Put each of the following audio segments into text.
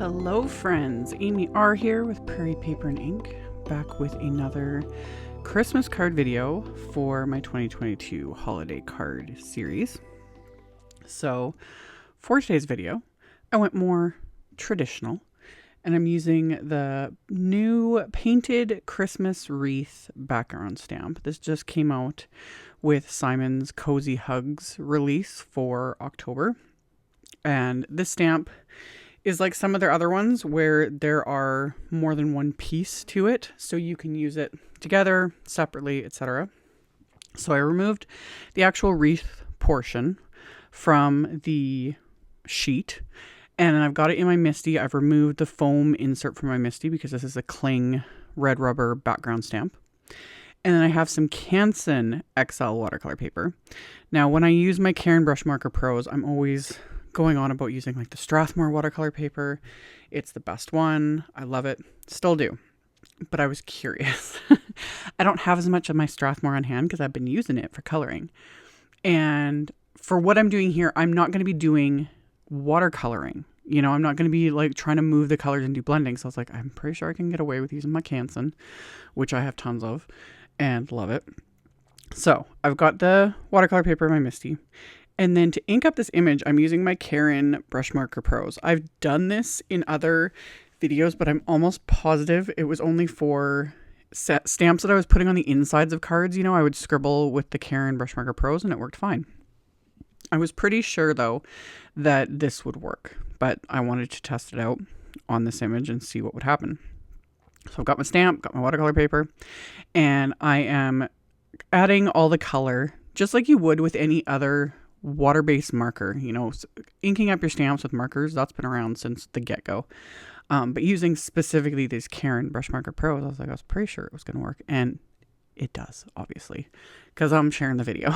Hello friends, AmyR here with Prairie Paper and Ink, back with another Christmas card video for my 2022 holiday card series. So for today's video, I went more traditional and I'm using the new painted Christmas wreath background stamp. This just came out with Simon's Cozy Hugs release for October. And this stamp is like some of their other ones where there are more than one piece to it. So you can use it together, separately, etc. So I removed the actual wreath portion from the sheet. And then I've got it in my MISTI. I've removed the foam insert from my MISTI because this is a cling red rubber background stamp. And then I have some Canson XL watercolor paper. Now, when I use my Karin Brushmarker Pros, I'm always going on about using like the Strathmore watercolor paper. It's the best one. I love it. Still do. But I was curious. I don't have as much of my Strathmore on hand because I've been using it for coloring. And for what I'm doing here, I'm not going to be doing watercoloring. You know, I'm not going to be like trying to move the colors and do blending. So I was like, I'm pretty sure I can get away with using my Canson, which I have tons of and love it. So I've got the watercolor paper in my MISTI. And then to ink up this image, I'm using my Karin Brushmarker Pros. I've done this in other videos, but I'm almost positive it was only for stamps that I was putting on the insides of cards. You know, I would scribble with the Karin Brushmarker Pros and it worked fine. I was pretty sure, though, that this would work, but I wanted to test it out on this image and see what would happen. So I've got my stamp, got my watercolor paper, and I am adding all the color, just like you would with any other water-based marker. You know, inking up your stamps with markers, that's been around since the get-go. But using specifically these Karin Brushmarker Pros, I was pretty sure it was going to work. And it does, obviously, because I'm sharing the video.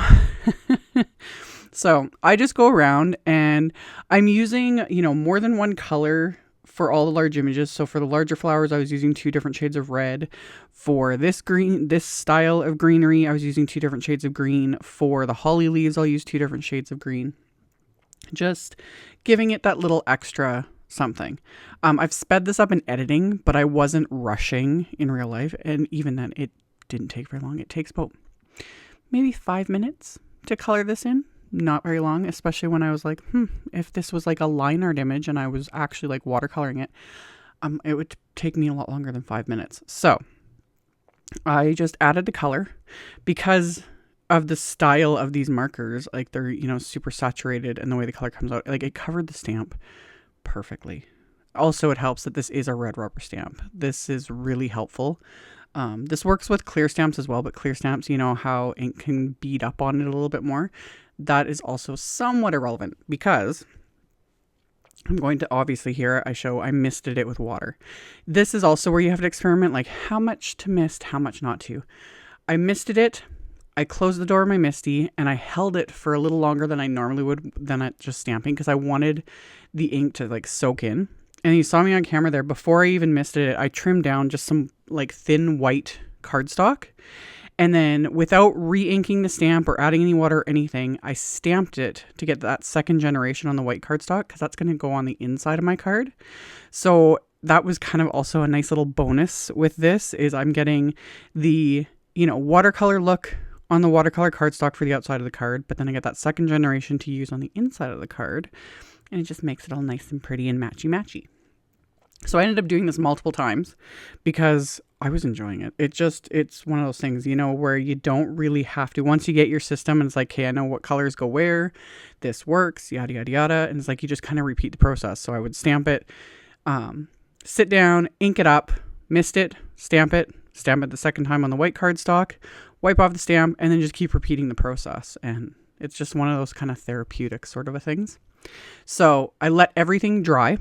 So I just go around and I'm using, you know, more than one color for all the large images. So for the larger flowers, I was using 2 different shades of red. For this style of greenery, I was using 2 different shades of green. For the holly leaves, I'll use 2 different shades of green. Just giving it that little extra something. I've sped this up in editing, but I wasn't rushing in real life. And even then, it didn't take very long. It takes about maybe 5 minutes to color this in. Not very long, especially when I was like, if this was like a line art image and I was actually like watercoloring it, it would take me a lot longer than 5 minutes. So I just added the color because of the style of these markers. Like they're, you know, super saturated and the way the color comes out, like it covered the stamp perfectly. Also, it helps that this is a red rubber stamp. This is really helpful. This works with clear stamps as well, but clear stamps, you know how ink can bead up on it a little bit more. That is also somewhat irrelevant because I'm going to, obviously here I misted it with water. This is also where you have to experiment, like how much to mist, how much not to. I misted it, I closed the door of my MISTI, and I held it for a little longer than I normally would than at just stamping because I wanted the ink to like soak in. And you saw me on camera there, before I even misted it, I trimmed down just some like thin white cardstock. And then without re-inking the stamp or adding any water or anything, I stamped it to get that second generation on the white cardstock because that's going to go on the inside of my card. So that was kind of also a nice little bonus with this is I'm getting the, you know, watercolor look on the watercolor cardstock for the outside of the card, but then I get that second generation to use on the inside of the card. And it just makes it all nice and pretty and matchy-matchy. So I ended up doing this multiple times because I was enjoying it. It's one of those things, you know, where you don't really have to, once you get your system and it's like, hey, I know what colors go where, this works, yada, yada, yada. And it's like, you just kind of repeat the process. So I would stamp it, sit down, ink it up, mist it, stamp it the second time on the white cardstock, wipe off the stamp, and then just keep repeating the process. And it's just one of those kind of therapeutic sort of things. So I let everything dry.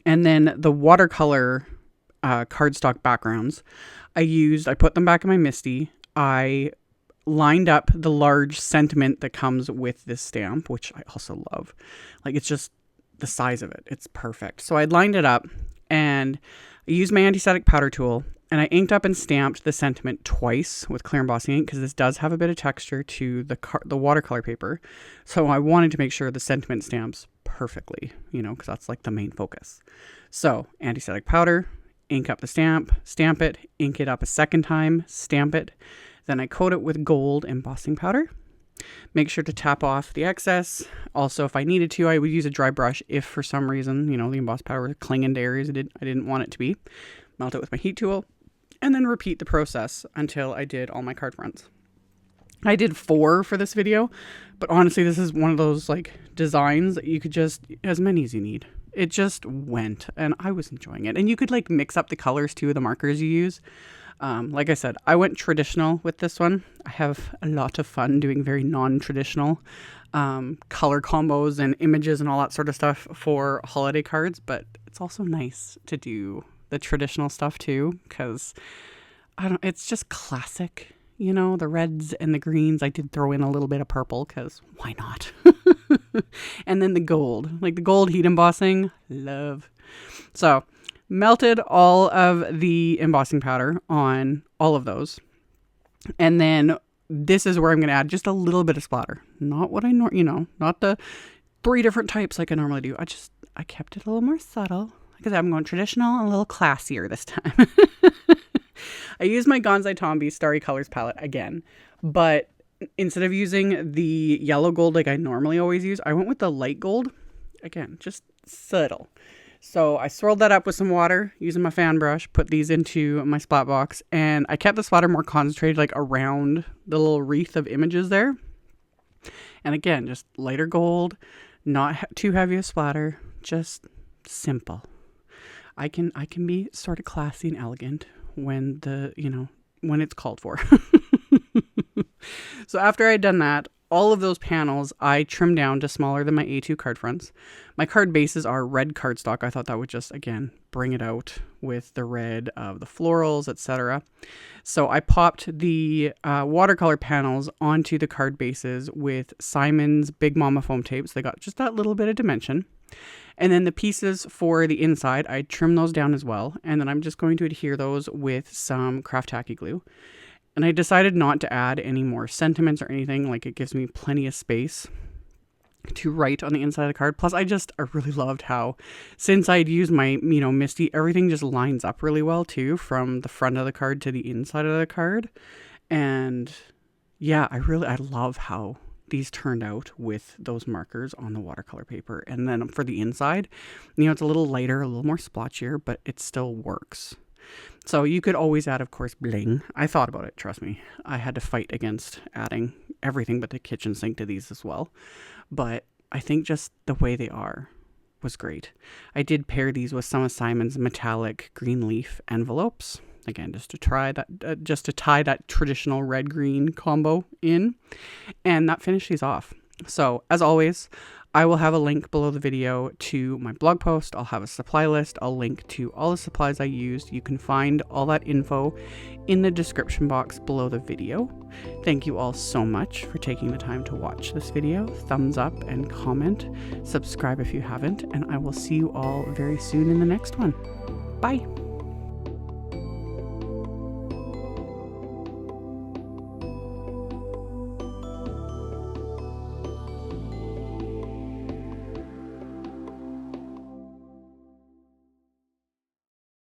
And then the watercolor cardstock backgrounds, I put them back in my MISTI. I lined up the large sentiment that comes with this stamp, which I also love. Like, it's just the size of it. It's perfect. So I lined it up and I used my anti-static powder tool and I inked up and stamped the sentiment twice with clear embossing ink because this does have a bit of texture to the watercolor paper. So I wanted to make sure the sentiment stamps perfectly, you know, because that's like the main focus. So anti-static powder, ink up the stamp it, ink it up a second time, stamp it. Then I coat it with gold embossing powder. Make sure to tap off the excess. Also, if I needed to, I would use a dry brush if for some reason, you know, the embossed powder was clinging to areas I didn't want it to be. Melt it with my heat tool, and then repeat the process until I did all my card fronts. I did 4 for this video, but honestly, this is one of those like designs that you could just, as many as you need. It just went, and I was enjoying it. And you could like mix up the colors too, the markers you use. Like I said, I went traditional with this one. I have a lot of fun doing very non-traditional color combos and images and all that sort of stuff for holiday cards, but it's also nice to do the traditional stuff too, because it's just classic. You know, the reds and the greens. I did throw in a little bit of purple because why not? And then the gold, like the gold heat embossing, love. So melted all of the embossing powder on all of those. And then this is where I'm going to add just a little bit of splatter. Not what not the 3 different types like I normally do. I kept it a little more subtle because I'm going traditional and a little classier this time. I used my Gansai Tambi Starry Colors palette again, but instead of using the yellow gold like I normally always use, I went with the light gold. Again, just subtle. So I swirled that up with some water using my fan brush, put these into my splat box, and I kept the splatter more concentrated like around the little wreath of images there. And again, just lighter gold, not too heavy a splatter, just simple. I can be sort of classy and elegant when when it's called for. So after I'd done that, all of those panels I trimmed down to smaller than my A2 card fronts. My card bases are red cardstock. I thought that would just, again, bring it out with the red of the florals, etc. So I popped the watercolor panels onto the card bases with Simon's Big Mama foam tapes. They got just that little bit of dimension. And then the pieces for the inside, I trimmed those down as well. And then I'm just going to adhere those with some craft tacky glue. And I decided not to add any more sentiments or anything. Like, it gives me plenty of space to write on the inside of the card. Plus, I really loved how, since I'd used my, MISTI, everything just lines up really well too, from the front of the card to the inside of the card. And yeah, I love how these turned out with those markers on the watercolor paper. And then for the inside, it's a little lighter, a little more splotchier, but it still works. So you could always add, of course, bling. I thought about it, trust me. I had to fight against adding everything but the kitchen sink to these as well. But I think just the way they are was great. I did pair these with some of Simon's metallic green leaf envelopes. Again, just to tie that traditional red-green combo in. And that finished these off. So, as always, I will have a link below the video to my blog post. I'll have a supply list. I'll link to all the supplies I used. You can find all that info in the description box below the video. Thank you all so much for taking the time to watch this video. Thumbs up and comment. Subscribe if you haven't. And I will see you all very soon in the next one. Bye.